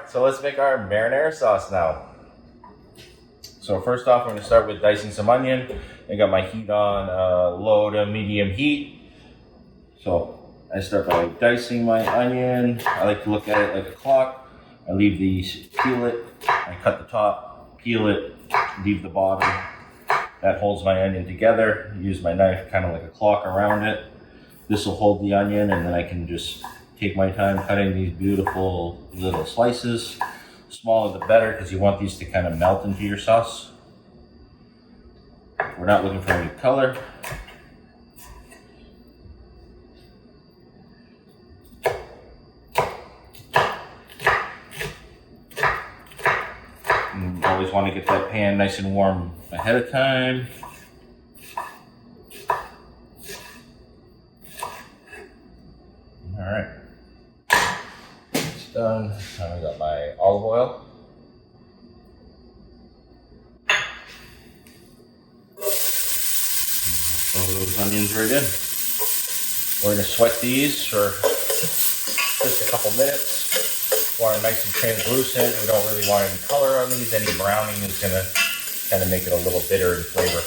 right, so let's make our marinara sauce now. So first off, I'm going to start with dicing some onion. I got my heat on low to medium heat. So I start by dicing my onion. I like to look at it like a clock. I leave these, peel it, I cut the top, peel it, leave the bottom. That holds my onion together. Use my knife kind of like a clock around it. This will hold the onion, and then I can just take my time cutting these beautiful little slices. Smaller the better, because you want these to kind of melt into your sauce. We're not looking for any color. And always want to get that pan nice and warm ahead of time. All right. Done. Now I got my olive oil. Throw those onions right in. We're going to sweat these for just a couple minutes. Want it nice and translucent. We don't really want any color on these. Any browning is going to kind of make it a little bitter in flavor.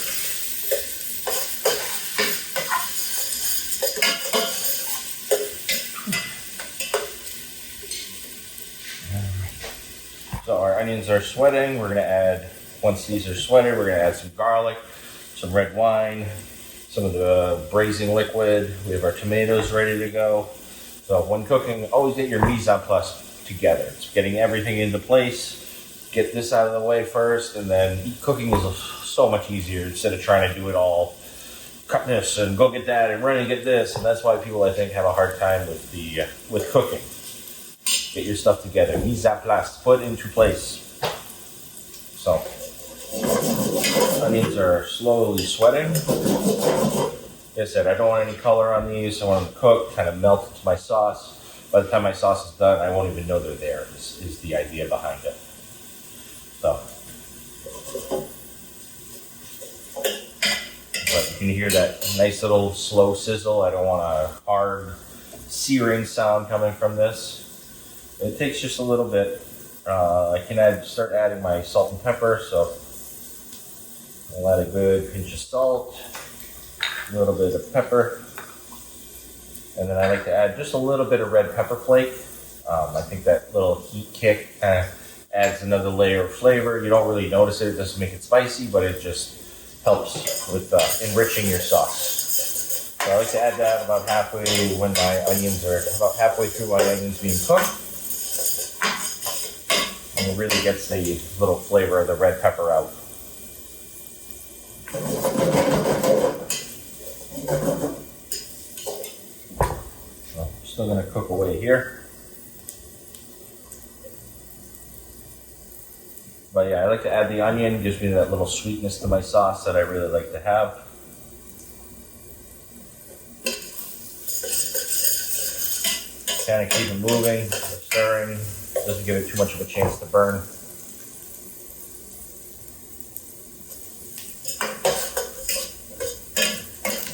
So our onions are sweating. We're going to add, once these are sweated, we're going to add some garlic, some red wine, some of the braising liquid. We have our tomatoes ready to go. So when cooking, always get your mise en place together. It's getting everything into place. Get this out of the way first, and then cooking is so much easier instead of trying to do it all. Cut this and go get that and run and get this. And that's why people, I think, have a hard time with cooking. Get your stuff together. Mise en place, put into place. So, onions are slowly sweating. Like I said, I don't want any color on these. I want them to cook, kind of melt into my sauce. By the time my sauce is done, I won't even know they're there. This is the idea behind it. So, but you can hear that nice little slow sizzle. I don't want a hard searing sound coming from this. It takes just a little bit. I can start adding my salt and pepper, so I'll add a good pinch of salt, a little bit of pepper, and then I like to add just a little bit of red pepper flake. I think that little heat kick kind of adds another layer of flavor. You don't really notice it. It doesn't make it spicy, but it just helps with enriching your sauce. So I like to add that about halfway when my onions are about halfway through my onions being cooked. And it really gets the little flavor of the red pepper out. So I'm still going to cook away here. But yeah, I like to add the onion. It gives me that little sweetness to my sauce that I really like to have. Kind of keep it moving, stirring. Doesn't give it too much of a chance to burn.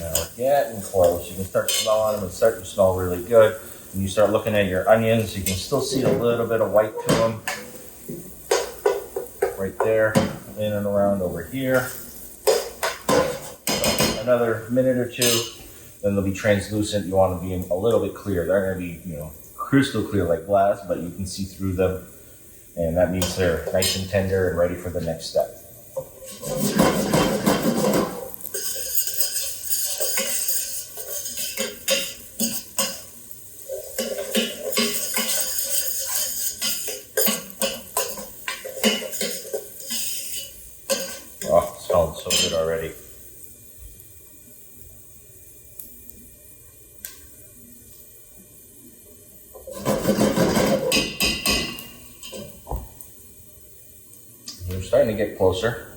Now we're getting close. You can start smelling them and start to smell really good. When you start looking at your onions, you can still see a little bit of white to them. Right there, in and around over here. So another minute or two, then they'll be translucent. You want to be a little bit clear. They're going to be, crystal clear like glass, but you can see through them, and that means they're nice and tender and ready for the next step. Oh, it smells so good already. We're starting to get closer.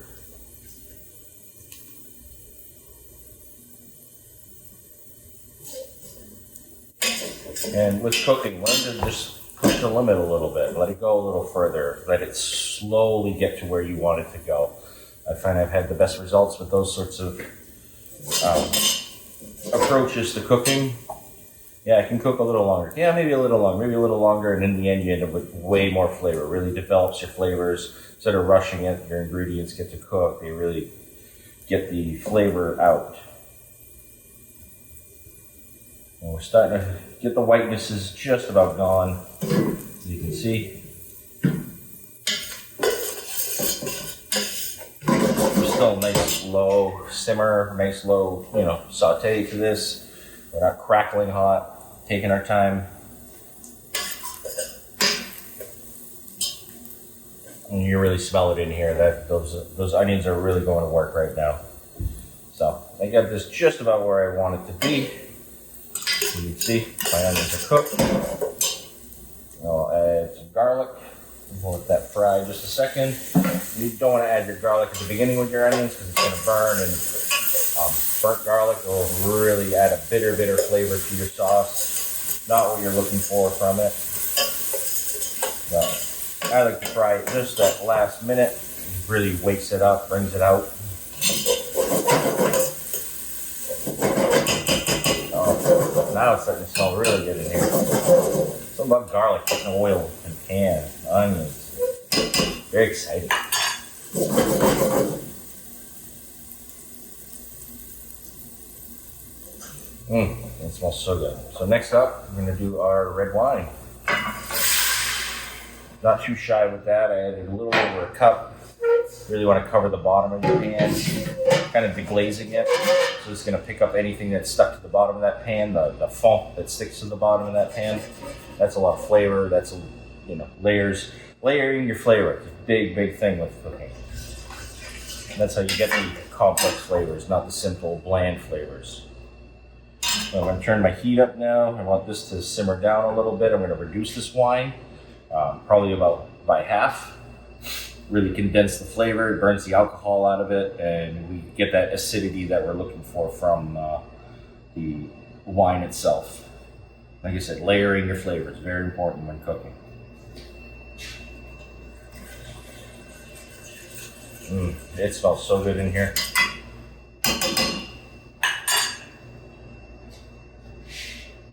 And with cooking, learn to just push the limit a little bit. Let it go a little further. Let it slowly get to where you want it to go. I find I've had the best results with those sorts of approaches to cooking. Yeah, it can cook a little longer. Yeah, maybe a little longer, and in the end you end up with way more flavor. It really develops your flavors. Instead of rushing it, your ingredients get to cook. They really get the flavor out. And we're starting to get the whiteness is just about gone, as you can see. There's still a nice low simmer, nice low, saute to this. We're not crackling hot, taking our time. And you really smell it in here. That those onions are really going to work right now. So I got this just about where I want it to be. You can see my onions are cooked. I'll add some garlic. We'll let that fry just a second. You don't want to add your garlic at the beginning with your onions because it's going to burn, and burnt garlic will really add a bitter flavor to your sauce. Not what you're looking for from it. But I like to fry it just that last minute. It really wakes it up, brings it out. Oh, now it's starting to smell really good in here. Something about garlic, getting oil and pan, onions. Very exciting. It smells so good. So next up, we're going to do our red wine. Not too shy with that. I added a little over a cup. Really want to cover the bottom of your pan, kind of deglazing it. So it's going to pick up anything that's stuck to the bottom of that pan, the fond that sticks to the bottom of that pan. That's a lot of flavor. That's, layers. Layering your flavor. It's a big thing with cooking. And that's how you get the complex flavors, not the simple, bland flavors. So I'm going to turn my heat up now. I want this to simmer down a little bit. I'm going to reduce this wine, probably about by half. Really condense the flavor, it burns the alcohol out of it, and we get that acidity that we're looking for from the wine itself. Like I said, layering your flavor is very important when cooking. It smells so good in here.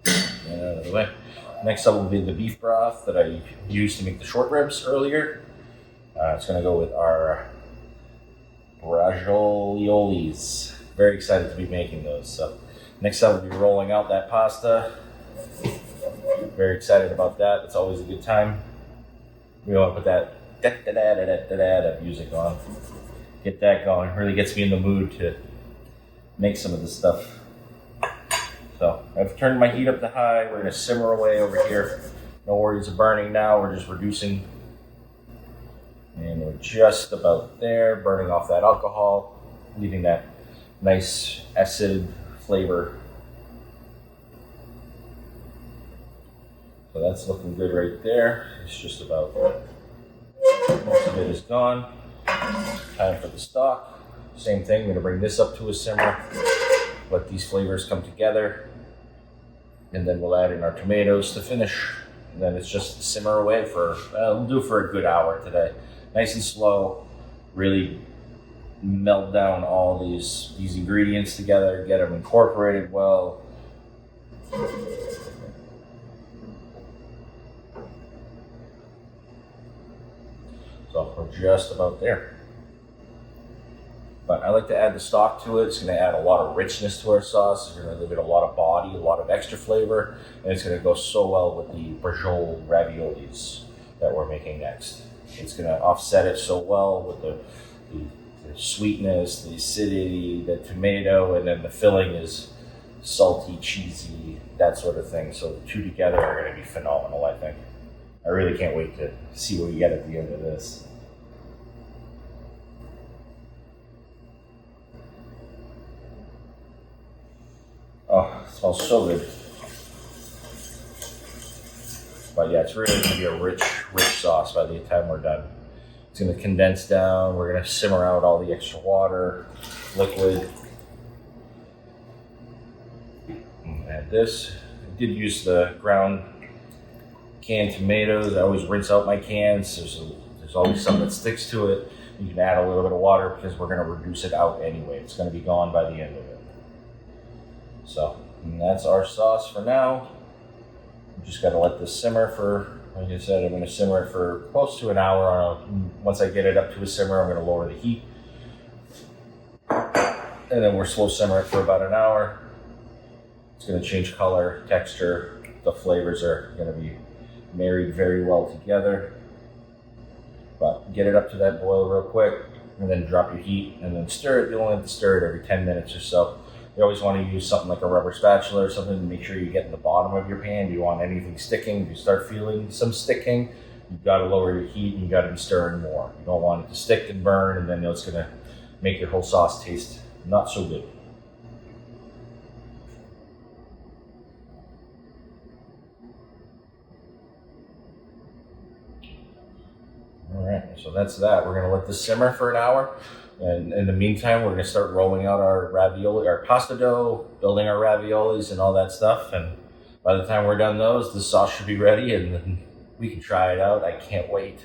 Get out of the way. Next up will be the beef broth that I used to make the short ribs earlier. It's going to go with our braciolis. Very excited to be making those. So next up we'll be rolling out that pasta. Very excited about that. It's always a good time. We want to put that music on. Get that going. Really gets me in the mood to make some of this stuff. So I've turned my heat up to high. We're going to simmer away over here. No worries of burning now. We're just reducing. And we're just about there, burning off that alcohol, leaving that nice acid flavor. So that's looking good right there. It's just about, most of it is gone. Time for the stock. Same thing, I'm going to bring this up to a simmer. Let these flavors come together. And then we'll add in our tomatoes to finish. And then it's just simmer away for, we'll do for a good hour today. Nice and slow, really melt down all these ingredients together, get them incorporated well. So we're just about there. But I like to add the stock to it. It's going to add a lot of richness to our sauce. It's going to give it a lot of body, a lot of extra flavor, and it's going to go so well with the Braciole raviolis that we're making next. It's going to offset it so well with the sweetness, the acidity, the tomato, and then the filling is salty, cheesy, that sort of thing. So the two together are going to be phenomenal, I think. I really can't wait to see what we get at the end of this. Oh, it smells so good. But yeah, it's really going to be a rich sauce by the time we're done. It's going to condense down. We're going to simmer out all the extra water, liquid. Add this. I did use the ground canned tomatoes. I always rinse out my cans. There's always some that sticks to it. You can add a little bit of water because we're going to reduce it out anyway. It's going to be gone by the end of it. So that's our sauce for now. Just got to let this simmer for, like I said, I'm going to simmer it for close to an hour. Once I get it up to a simmer, I'm going to lower the heat. And then we're slow simmer it for about an hour. It's going to change color, texture. The flavors are going to be married very well together. But get it up to that boil real quick, and then drop your heat, and then stir it. You only have to stir it every 10 minutes or so. You always want to use something like a rubber spatula or something to make sure you get in the bottom of your pan. You want anything sticking. If you start feeling some sticking, you've got to lower your heat and you've got to be stirring more. You don't want it to stick and burn, and then it's going to make your whole sauce taste not so good. All right, so that's that. We're going to let this simmer for an hour. And in the meantime, we're going to start rolling out our ravioli, our pasta dough, building our raviolis and all that stuff. And by the time we're done those, the sauce should be ready and then we can try it out. I can't wait.